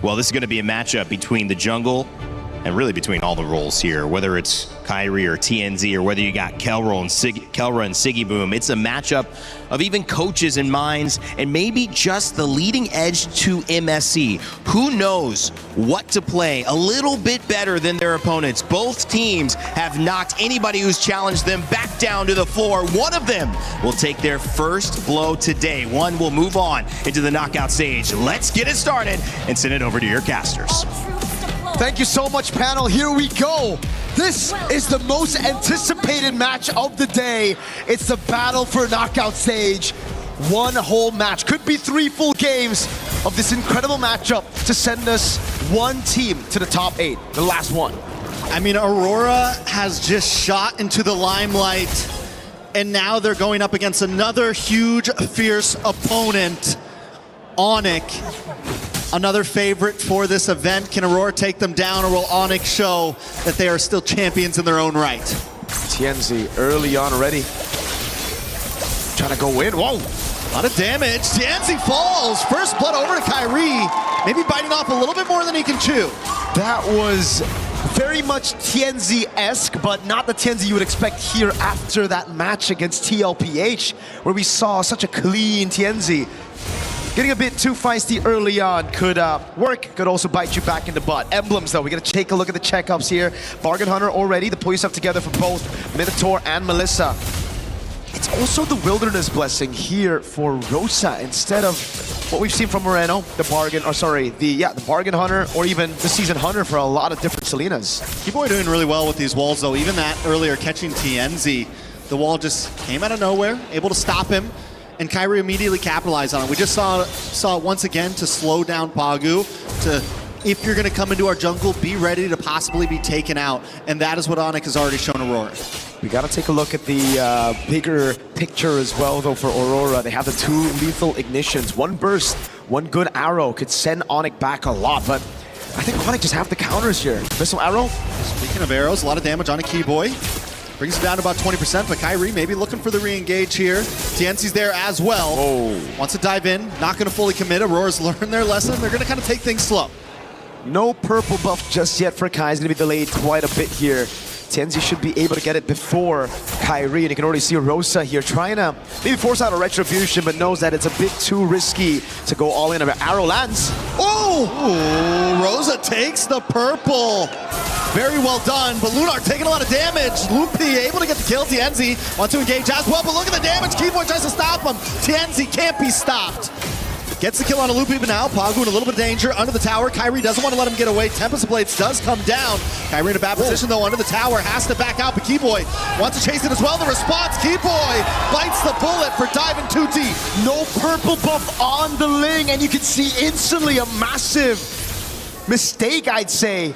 Well, this is going to be a matchup between the jungle and really between all the roles here, whether it's Kyrie or TNZ or whether you got Kelra and Siggy Boom. It's a matchup of even coaches and minds and maybe just the leading edge to MSC. Who knows what to play a little bit better than their opponents. Both teams have knocked anybody who's challenged them back down to the floor. One of them will take their first blow today. One will move on into the knockout stage. Let's get it started and send it over to your casters. Thank you so much, panel. Here we go. This is the most anticipated match of the day. It's the battle for knockout stage. One whole match. Could be 3 full games of this incredible matchup to send us one team to the top 8, the last one. I mean, Aurora has just shot into the limelight, and now they're going up against another huge, fierce opponent, Onic. Another favorite for this event. Can Aurora take them down, or will Onic show that they are still champions in their own right? TNZ early on already. Trying to go in. Whoa! A lot of damage. TNZ falls. First blood over to Kyrie. Maybe biting off a little bit more than he can chew. That was very much TNZ-esque, but not the TNZ you would expect here after that match against TLPH, where we saw such a clean TNZ. Getting a bit too feisty early on could work, could also bite you back in the butt. Emblems though, we gotta take a look at the checkups here. Bargain Hunter already to pull yourself together for both Minotaur and Melissa. It's also the Wilderness Blessing here for Rosa instead of what we've seen from Moreno, the Bargain, or sorry, the Bargain Hunter, or even the Season Hunter for a lot of different Selenas. Keyboy doing really well with these walls though. Even that earlier catching TNZ, the wall just came out of nowhere, able to stop him. And Kyrie immediately capitalized on it. We just saw it once again to slow down Pagu, to, if you're going to come into our jungle, be ready to possibly be taken out. And that is what Onic has already shown Aurora. We got to take a look at the bigger picture as well, though, for Aurora. They have the 2 lethal ignitions. One burst, one good arrow could send Onic back a lot, but I think Onic just have the counters here. Missile arrow. Speaking of arrows, a lot of damage on a Keyboy. Brings him down to about 20%, but Kyrie maybe looking for the re-engage here. TNC's there as well. Oh. Wants to dive in, not going to fully commit. Aurora's learned their lesson. They're going to kind of take things slow. No purple buff just yet for Kai. He's going to be delayed quite a bit here. TNZ should be able to get it before Kyrie, and you can already see Rosa here trying to maybe force out a retribution, but knows that it's a bit too risky to go all in. Arrow lands. Oh! Ooh, Rosa takes the purple. Very well done, but Lunar taking a lot of damage. Loopy able to get the kill. TNZ wants to engage as well, but look at the damage. Keyboy tries to stop him. TNZ can't be stopped. Gets the kill on a Loopy, but now Pagu in a little bit of danger under the tower. Kyrie doesn't want to let him get away. Tempest Blades does come down. Kyrie in a bad position though under the tower. Has to back out, but Keyboy wants to chase it as well. The response, Keyboy bites the bullet for diving too deep. No purple buff on the Ling, and you can see instantly a massive mistake, I'd say.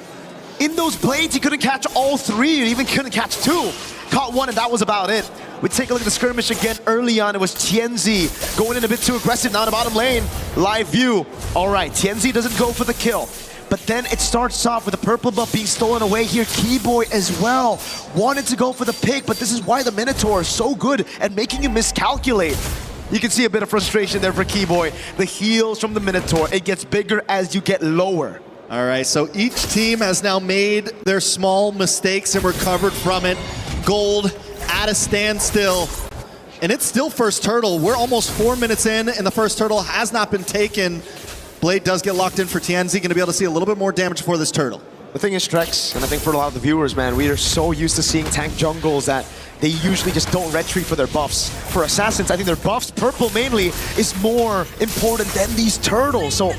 In those blades, he couldn't catch all 3, and even couldn't catch 2. Caught 1, and that was about it. We take a look at the skirmish again early on. It was TNZ going in a bit too aggressive now in the bottom lane. Live view. All right, TNZ doesn't go for the kill. But then it starts off with the purple buff being stolen away here. Keyboy as well wanted to go for the pick, but this is why the Minotaur is so good at making you miscalculate. You can see a bit of frustration there for Keyboy. The heals from the Minotaur, it gets bigger as you get lower. All right, so each team has now made their small mistakes and recovered from it. Gold at a standstill, and it's still first turtle. We're almost 4 minutes in, and the first turtle has not been taken. Blade does get locked in for TNZ, going to be able to see a little bit more damage before this turtle. The thing is, Strex, and I think for a lot of the viewers, man, we are so used to seeing tank jungles that they usually just don't retreat for their buffs. For Assassins, I think their buffs, purple mainly, is more important than these turtles. So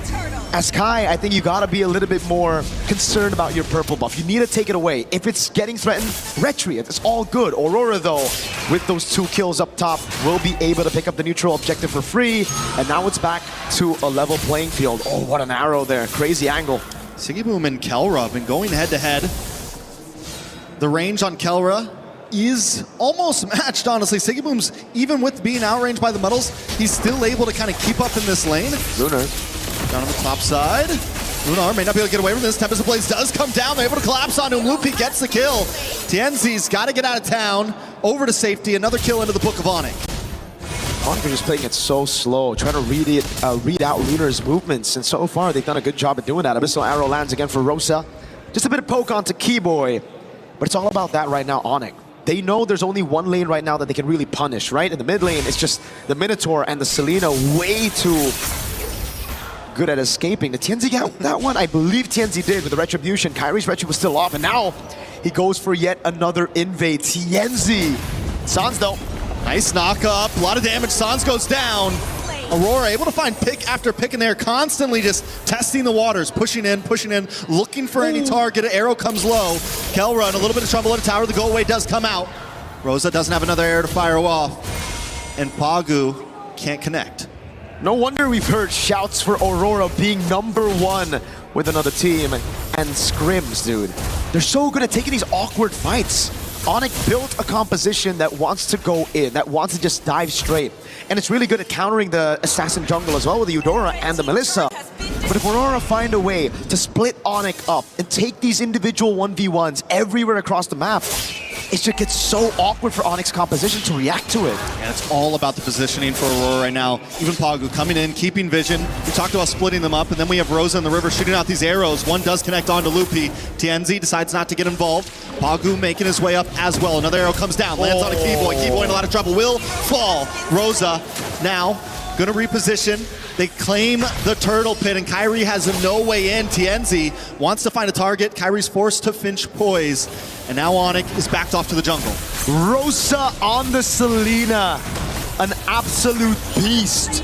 as Kai, I think you gotta be a little bit more concerned about your purple buff. You need to take it away. If it's getting threatened, retreat. It's all good. Aurora, though, with those 2 kills up top, will be able to pick up the neutral objective for free. And now it's back to a level playing field. Oh, what an arrow there. Crazy angle. Siggy Boom and Kelra have been going head-to-head. The range on Kelra is almost matched, honestly. Siggy Boom's, even with being outranged by the metals, he's still able to kind of keep up in this lane. Lunar. Down on the top side. Lunar may not be able to get away from this. Tempest Blades does come down. They're able to collapse on him. Loopy gets the kill. TNZ's got to get out of town. Over to safety. Another kill into the Book of Onic. Onic are just playing it so slow, trying to read out Lunar's movements, and so far they've done a good job at doing that. Abyssal Arrow lands again for Rosa. Just a bit of poke onto Keyboy, but it's all about that right now, Onic. They know there's only one lane right now that they can really punish, right? In the mid lane, it's just the Minotaur and the Selena way too good at escaping. The TNZ got that one? I believe TNZ did with the Retribution. Kyrie's Retri was still off, and now he goes for yet another invade. TNZ. Sans though. Nice knock up, a lot of damage. Sans goes down. Aurora able to find pick after pick in there, constantly just testing the waters, pushing in, looking for any target. An arrow comes low. Kelra in a little bit of trouble at a tower. The go away does come out. Rosa doesn't have another arrow to fire off. And Pagu can't connect. No wonder we've heard shouts for Aurora being #1 with another team. And scrims, dude. They're so good at taking these awkward fights. Onic built a composition that wants to go in, that wants to just dive straight. And it's really good at countering the assassin jungle as well with the Eudora and the Melissa. But if Aurora find a way to split Onic up and take these individual 1v1s everywhere across the map, it just gets so awkward for Onic's composition to react to it. And it's all about the positioning for Aurora right now. Even Pagu coming in, keeping vision. We talked about splitting them up, and then we have Rosa in the river shooting out these arrows. One does connect onto Lupi. TNZ decides not to get involved. Pagu making his way up as well. Another arrow comes down, lands on a Keyboy. Keyboy in a lot of trouble, will fall. Rosa now gonna reposition. They claim the turtle pit, and Kyrie has no way in. TNZ wants to find a target. Kyrie's forced to Finch Poise, and now Onic is backed off to the jungle. Rosa on the Selena, an absolute beast.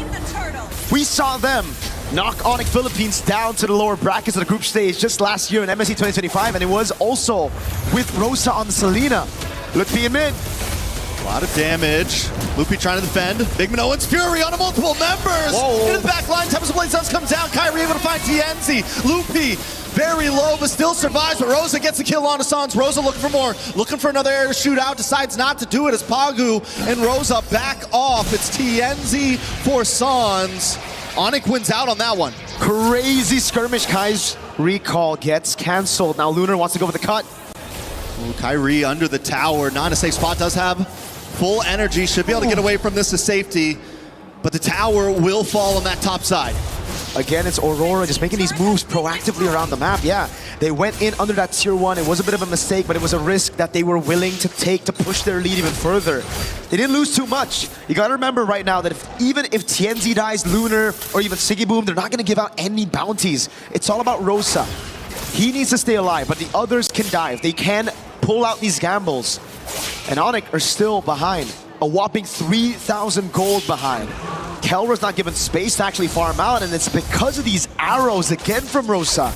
We saw them knock Onic Philippines down to the lower brackets of the group stage just last year in MSC 2025, and it was also with Rosa on the Selena. Lupi in mid. A lot of damage. Lupi trying to defend. Big Minoan's Fury onto multiple members. Whoa. Into the back line, Tempest of Blade Suns comes down. Kyrie able to find TNZ. Lupi very low, but still survives, but Rosa gets the kill on Sans. Rosa looking for more, looking for another air to shoot out, decides not to do it as Pagu and Rosa back off. It's TNZ for Sans. Onic wins out on that one. Crazy skirmish. Kai's recall gets canceled. Now Lunar wants to go with the cut. Ooh, Kyrie under the tower, not a safe spot, does have full energy, should be able to get away from this to safety, but the tower will fall on that top side. Again, it's Aurora just making these moves proactively around the map. Yeah, they went in under that tier 1. It was a bit of a mistake, but it was a risk that they were willing to take to push their lead even further. They didn't lose too much. You gotta remember right now that even if TNZ dies, Lunar, or even Siggy Boom, they're not gonna give out any bounties. It's all about Rosa. He needs to stay alive, but the others can dive. They can pull out these gambles. And Onic are still behind. A whopping 3,000 gold behind. Kelra's not given space to actually farm out, and it's because of these arrows again from Rosa.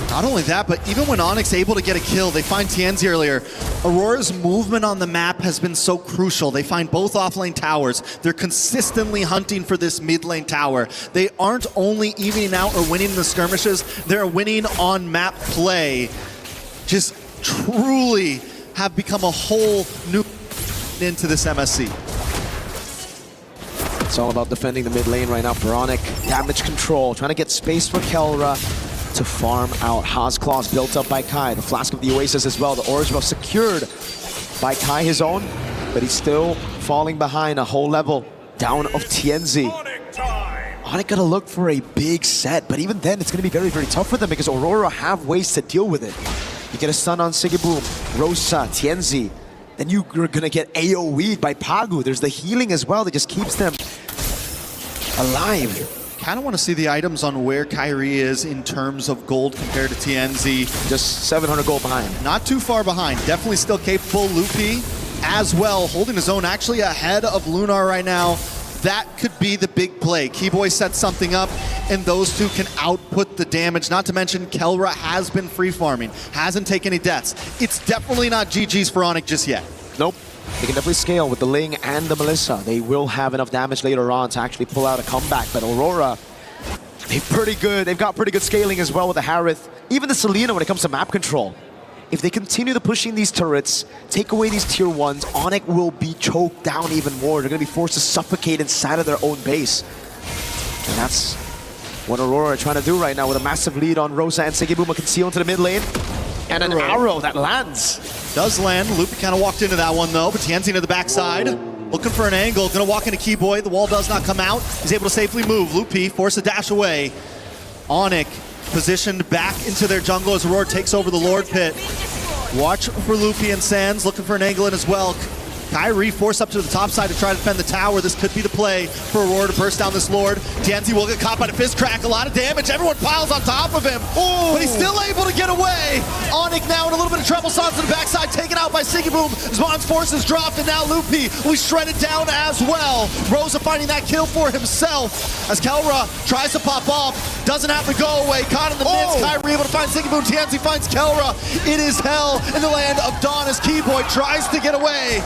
Not only that, but even when Onic's able to get a kill, they find TNZ earlier. Aurora's movement on the map has been so crucial. They find both offlane towers. They're consistently hunting for this mid lane tower. They aren't only evening out or winning the skirmishes, they're winning on map play. Just truly have become a whole new into this MSC. It's all about defending the mid lane right now for Onic. Damage control, trying to get space for Kelra to farm out. Haas Claws built up by Kai. The Flask of the Oasis as well. The Orange Buff secured by Kai, his own, but he's still falling behind a whole level down of TNZ. Onic gotta look for a big set, but even then it's gonna be very, very tough for them because Aurora have ways to deal with it. You get a stun on Siggy Boom, Rosa, TNZ. Then you're gonna get AoE'd by Pagu. There's the healing as well that just keeps them alive. Kind of want to see the items on where Kyrie is in terms of gold compared to TNZ. Just 700 gold behind. Not too far behind. Definitely still capable. Lupi as well, holding his own, actually ahead of Lunar right now. That could be the big play. Keyboy sets something up, and those two can output the damage. Not to mention, Kelra has been free farming, hasn't taken any deaths. It's definitely not GG's for Onic just yet. Nope. They can definitely scale with the Ling and the Melissa. They will have enough damage later on to actually pull out a comeback, but Aurora, they're pretty good. They've got pretty good scaling as well with the Harith. Even the Selena when it comes to map control. If they continue to pushing these turrets, take away these tier 1s, Onic will be choked down even more. They're going to be forced to suffocate inside of their own base. And that's what Aurora are trying to do right now with a massive lead on Rosa and Siggy Boom. Conceal into the mid lane. And an arrow that lands. Does land. Lupi kind of walked into that one though, but TNZ into the backside. looking for an angle, gonna walk into Keyboy. The wall does not come out. He's able to safely move. Lupi force a dash away. Onic positioned back into their jungle as Aurora takes over the Lord Pit. Watch for Lupi and Sands, looking for an angle in as well. Kyrie forced up to the top side to try to defend the tower. This could be the play for Aurora to burst down this Lord. TNT will get caught by the fist crack. A lot of damage. Everyone piles on top of him. Ooh. But he's still able to get away. Onic now in a little bit of trouble. Sans to the backside, taken out by Sigiboom. Zmon's forces dropped, and now Lupi will be shredded down as well. Rosa finding that kill for himself as Kelra tries to pop off. Doesn't have to go away. Caught in the midst. Kyrie able to find Sigiboom. TNT finds Kelra. It is hell in the land of Dawn as Keyboy tries to get away.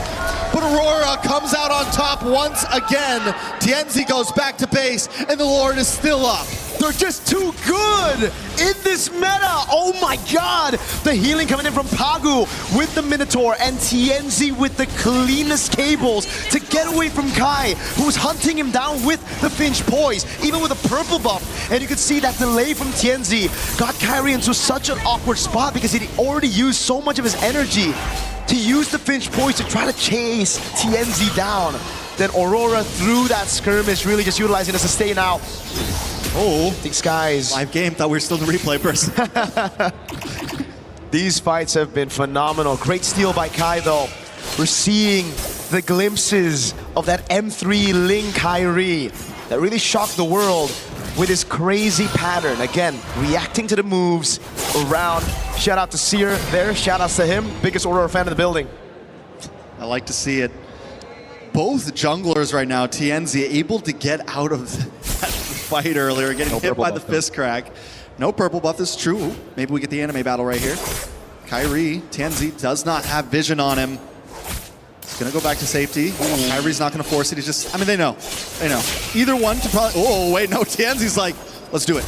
But Aurora comes out on top once again. TNZ goes back to base, and the Lord is still up. They're just too good in this meta. Oh my god. The healing coming in from Pagu with the Minotaur and TNZ with the cleanest cables to get away from Kai, who's hunting him down with the Finch Poise, even with a purple buff. And you can see that delay from TNZ got Kyrie into such an awkward spot because he already used so much of his energy to use the Finch Poise to try to chase TNZ down. Then Aurora through that skirmish, really just utilizing the sustain out. Oh, these guys. Live game, thought we were still in the replay person. These fights have been phenomenal. Great steal by Kai though. We're seeing the glimpses of that M3 Ling Kyrie that really shocked the world with his crazy pattern. Again, reacting to the moves around. Shout out to Seer there, shout outs to him. Biggest Aurora fan in the building. I like to see it. Both junglers right now, TNZ, able to get out of that fight earlier, getting hit by the fist crack. No purple buff, this is true. Ooh, maybe we get the anime battle right here. Kyrie, TNZ does not have vision on him. He's gonna go back to safety. Kyrie's not gonna force it, he's just, I mean, they know. They know. Either one could probably, oh wait, no, TNZ's like, let's do it.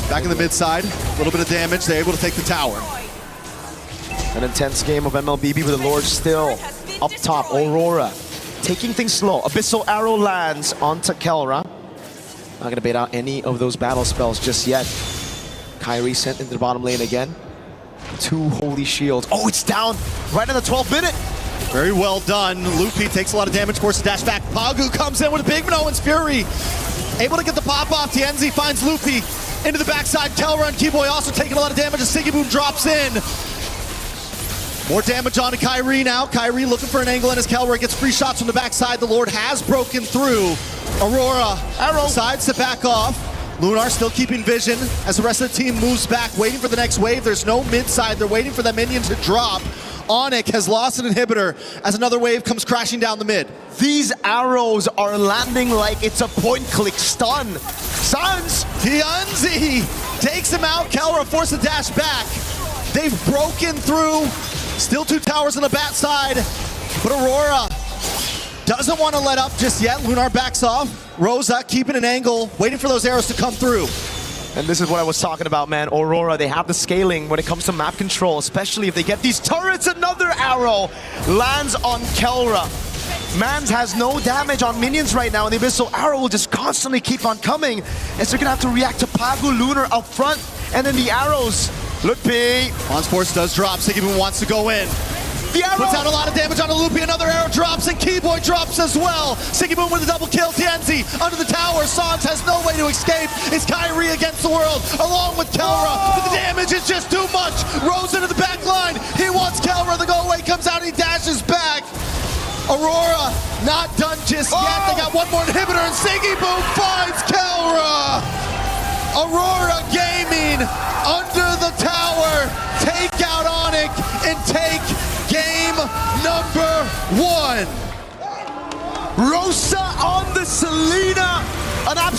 Back in the mid side, a little bit of damage, they're able to take the tower. An intense game of MLBB with the Lord still up top. Aurora taking things slow. Abyssal Arrow lands onto Kelra. Not gonna bait out any of those battle spells just yet. Kyrie sent into the bottom lane again. 2 holy shields. Oh, it's down right in the 12th minute. Very well done. Lupi takes a lot of damage, forces dash back. Pagu comes in with a big Minoan's Fury. Able to get the pop off. TNZ finds Lupi into the backside. Kelra and Keyboy also taking a lot of damage as Sigiboom drops in. More damage on to Kyrie now. Kyrie looking for an angle in as Kelra gets free shots from the backside. The Lord has broken through. Aurora decides to back off. Lunar still keeping vision as the rest of the team moves back, waiting for the next wave. There's no mid side. They're waiting for that minion to drop. Onic has lost an inhibitor as another wave comes crashing down the mid. These arrows are landing like it's a point-click stun. Sans! TNZ takes him out. Kelra forced the dash back. They've broken through. Still 2 towers on the bat side, but Aurora doesn't want to let up just yet. Lunar backs off. Rosa keeping an angle, waiting for those arrows to come through. And this is what I was talking about, man. Aurora, they have the scaling when it comes to map control, especially if they get these turrets. Another arrow lands on Kelra. Mans has no damage on minions right now, and the Abyssal Arrow will just constantly keep on coming. And so they're gonna have to react to Pagu Lunar up front, and then the arrows. Lupi. On's force does drop. Sigiboom wants to go in. The arrow puts out a lot of damage on Lupi. Another arrow drops, and Keyboy drops as well. Sigiboom with a double kill. TNZ under the tower. Sans has no way to escape. It's Kyrie against the world, along with Kelra. But the damage is just too much. Rose into the back line. He wants Kelra. The go away comes out. He dashes back. Aurora not done just yet. They got one more inhibitor, and Sigiboom finds Kelra. Aurora Gaming under the tower. Take out Onic and take game number 1. Rosa on the Selena. An absolute